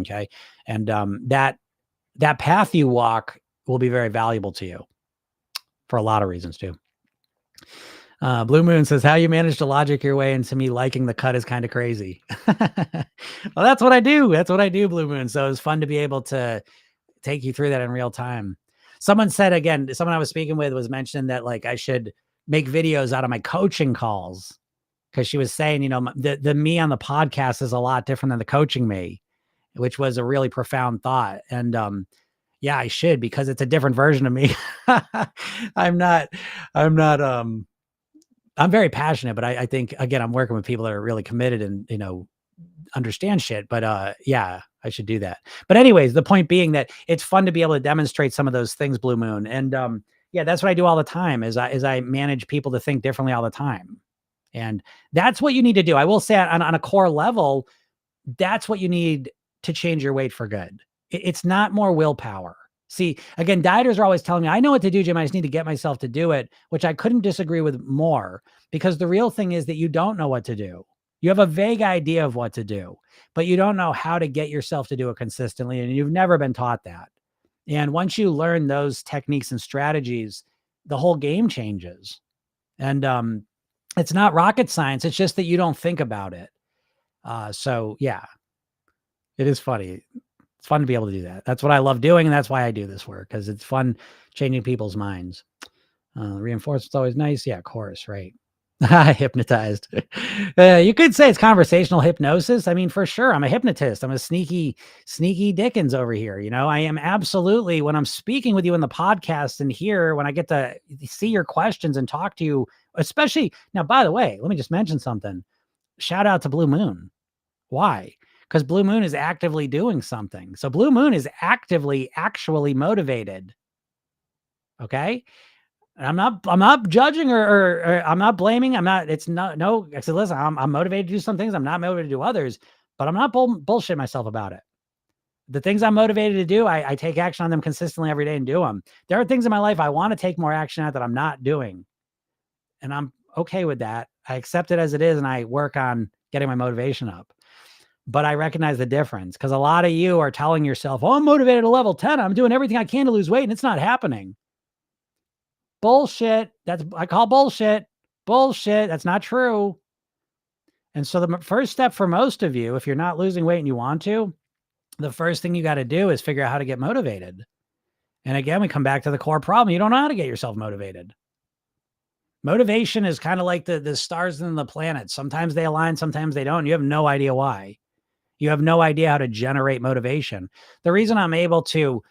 Okay. And that path you walk will be very valuable to you for a lot of reasons too. Blue Moon says, how you manage to logic your way into me liking the cut is kind of crazy. Well, that's what I do. Blue Moon. So it's fun to be able to take you through that in real time. Someone said, again, someone I was speaking with was mentioning that like I should make videos out of my coaching calls because she was saying, the me on the podcast is a lot different than the coaching me, which was a really profound thought. And yeah, I should, because it's a different version of me. I'm very passionate, but I think, again, I'm working with people that are really committed and, understand shit. But yeah, I should do that. But anyways, the point being that it's fun to be able to demonstrate some of those things, Blue Moon. And yeah, that's what I do all the time is I manage people to think differently all the time. And that's what you need to do. I will say on a core level, that's what you need to change your weight for good. It's not more willpower. See, again, dieters are always telling me, I know what to do, Jim. I just need to get myself to do it, which I couldn't disagree with more, because the real thing is that you don't know what to do. You have a vague idea of what to do, but you don't know how to get yourself to do it consistently. And you've never been taught that. And once you learn those techniques and strategies, the whole game changes. And it's not rocket science. It's just that you don't think about it. So yeah, it is funny. It's fun to be able to do that. That's what I love doing. And that's why I do this work, because it's fun changing people's minds. Reinforcement's always nice. Yeah, of course, right. Hypnotized. You could say it's conversational hypnosis. I mean, for sure, I'm a hypnotist. I'm a sneaky Dickens over here. I am absolutely, when I'm speaking with you in the podcast and here, when I get to see your questions and talk to you, especially now, by the way, let me just mention something. Shout out to Blue Moon. Why? Because Blue Moon is actively doing something. So Blue Moon is actively, actually motivated. Okay. And I'm not judging or I'm not blaming. It's not, no, I said, listen, I'm motivated to do some things. I'm not motivated to do others, but I'm not bullshit myself about it. The things I'm motivated to do, I take action on them consistently every day and do them. There are things in my life I want to take more action at that I'm not doing. And I'm okay with that. I accept it as it is. And I work on getting my motivation up. But I recognize the difference because a lot of you are telling yourself, oh, I'm motivated at level 10. I'm doing everything I can to lose weight and it's not happening. Bullshit. I call bullshit. Bullshit. That's not true. And so the first step for most of you, if you're not losing weight and you want to, the first thing you got to do is figure out how to get motivated. And again, we come back to the core problem. You don't know how to get yourself motivated. Motivation is kind of like the stars and the planets. Sometimes they align, sometimes they don't. You have no idea why. You have no idea how to generate motivation. The reason I'm able to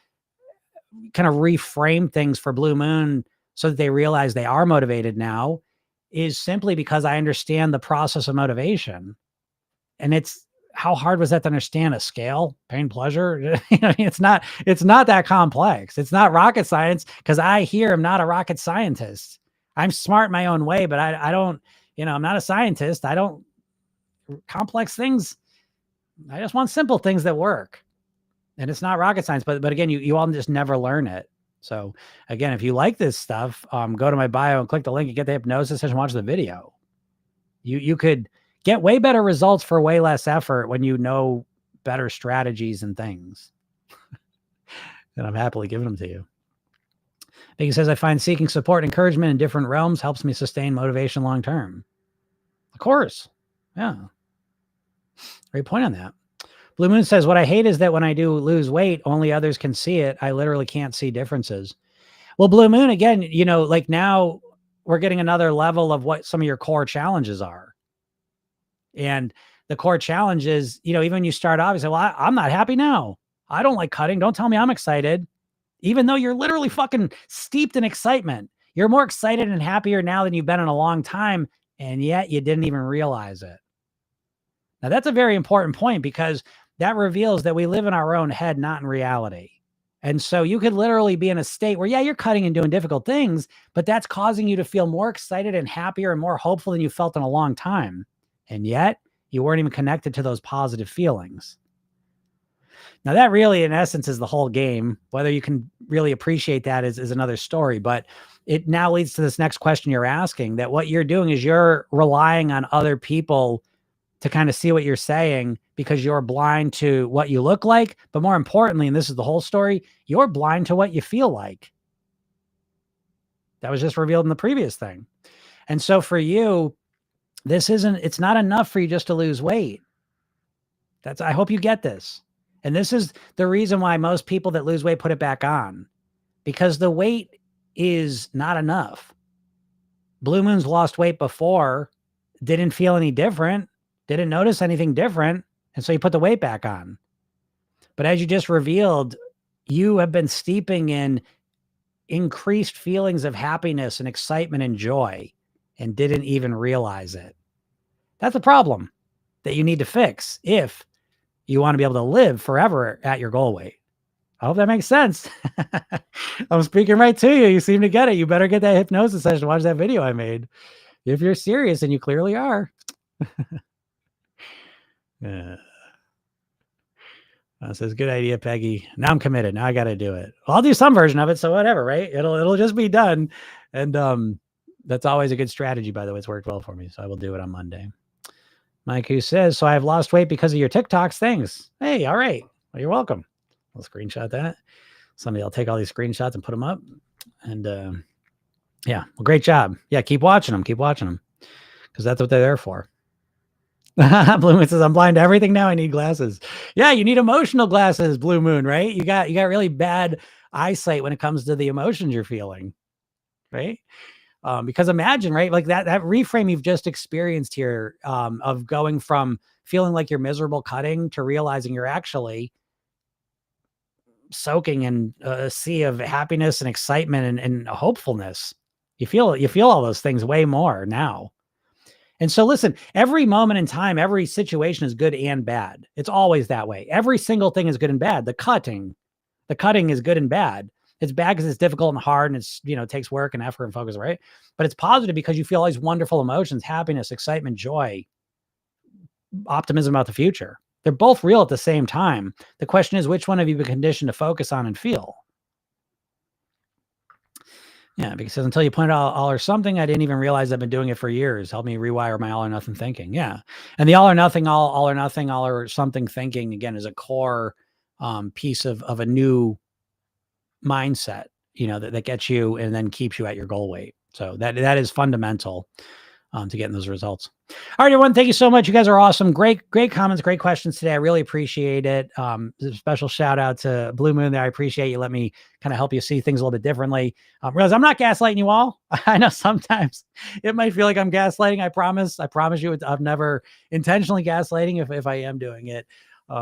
kind of reframe things for Blue Moon so that they realize they are motivated now is simply because I understand the process of motivation. And how hard was that to understand? A scale, pain, pleasure? It's not that complex. It's not rocket science because I'm not a rocket scientist. I'm smart my own way, but I don't, I'm not a scientist. I don't complex things. I just want simple things that work. And it's not rocket science, but again, you all just never learn it. So again, if you like this stuff, go to my bio and click the link and get the hypnosis and watch the video. You could get way better results for way less effort when you know better strategies and things. And I'm happily giving them to you. Biggie says, I find seeking support and encouragement in different realms helps me sustain motivation long-term. Of course. Yeah. Great point on that. Blue Moon says, what I hate is that when I do lose weight, only others can see it. I literally can't see differences. Well, Blue Moon, again, like now we're getting another level of what some of your core challenges are. And the core challenge is, even when you start off, you say, well, I'm not happy now. I don't like cutting. Don't tell me I'm excited. Even though you're literally fucking steeped in excitement. You're more excited and happier now than you've been in a long time. And yet you didn't even realize it. Now that's a very important point because that reveals that we live in our own head, not in reality. And so you could literally be in a state where, yeah, you're cutting and doing difficult things, but that's causing you to feel more excited and happier and more hopeful than you felt in a long time. And yet you weren't even connected to those positive feelings. Now that really, in essence, is the whole game. Whether you can really appreciate that is another story, but it now leads to this next question you're asking, that what you're doing is you're relying on other people to kind of see what you're saying because you're blind to what you look like. But more importantly, and this is the whole story, you're blind to what you feel like. That was just revealed in the previous thing. And so for you, it's not enough for you just to lose weight. I hope you get this. And this is the reason why most people that lose weight put it back on, because the weight is not enough. Blue Moon's lost weight before, didn't feel any different, didn't notice anything different. And so you put the weight back on. But as you just revealed, you have been steeping in increased feelings of happiness and excitement and joy and didn't even realize it. That's a problem that you need to fix if you want to be able to live forever at your goal weight. I hope that makes sense. I'm speaking right to you. You seem to get it. You better get that hypnosis session to watch that video I made. If you're serious, and you clearly are. Yeah. Says, good idea, Peggy. Now I'm committed. Now I got to do it. Well, I'll do some version of it. So whatever, right? It'll just be done. And that's always a good strategy, by the way. It's worked well for me. So I will do it on Monday. Mike, who says, so I have lost weight because of your TikToks. Thanks. Hey, all right. Well, you're welcome. I'll screenshot that. Someday I'll take all these screenshots and put them up. And yeah, well, great job. Yeah, keep watching them. Keep watching them. Because that's what they're there for. Blue Moon says, I'm blind to everything now. I need glasses. Yeah, you need emotional glasses, Blue Moon, right? You got really bad eyesight when it comes to the emotions you're feeling. right? Because imagine, right? Like that reframe you've just experienced here, of going from feeling like you're miserable cutting to realizing you're actually soaking in a sea of happiness and excitement and hopefulness. You feel all those things way more now. And so listen, every moment in time, every situation is good and bad. It's always that way. Every single thing is good and bad. The cutting is good and bad. It's bad because it's difficult and hard and it's, it takes work and effort and focus, right? But it's positive because you feel all these wonderful emotions, happiness, excitement, joy, optimism about the future. They're both real at the same time. The question is, which one have you been conditioned to focus on and feel? Yeah, because until you pointed out all or something, I didn't even realize I've been doing it for years. Helped me rewire my all or nothing thinking. Yeah. And the all or nothing, all or nothing, all or something thinking, again, is a core piece of a new mindset, that gets you and then keeps you at your goal weight. So that is fundamental to getting those results. All right, everyone. Thank you so much. You guys are awesome. Great comments, great questions today. I really appreciate it. A special shout out to Blue Moon there. I appreciate you. Let me kind of help you see things a little bit differently. Realize I'm not gaslighting you all. I know sometimes it might feel like I'm gaslighting. I promise you, I'm never intentionally gaslighting if I am doing it.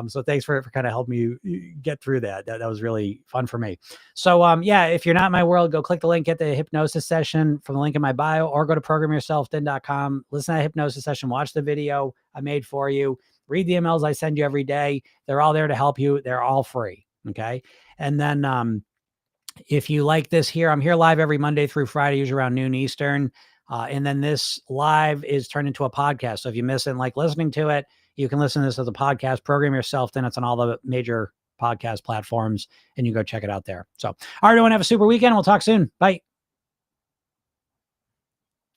So thanks for kind of helping you get through that. That was really fun for me. So yeah, if you're not in my world, go click the link, get the hypnosis session from the link in my bio, or go to programyourselfden.com, listen to that hypnosis session, watch the video I made for you, read the emails I send you every day. They're all there to help you. They're all free. Okay. And then if you like this here, I'm here live every Monday through Friday, usually around noon Eastern. And then this live is turned into a podcast. So if you miss it and like listening to it, you can listen to this as a podcast. Program Yourself, then it's on all the major podcast platforms, and you go check it out there. So, all right, everyone, have a super weekend. We'll talk soon. Bye.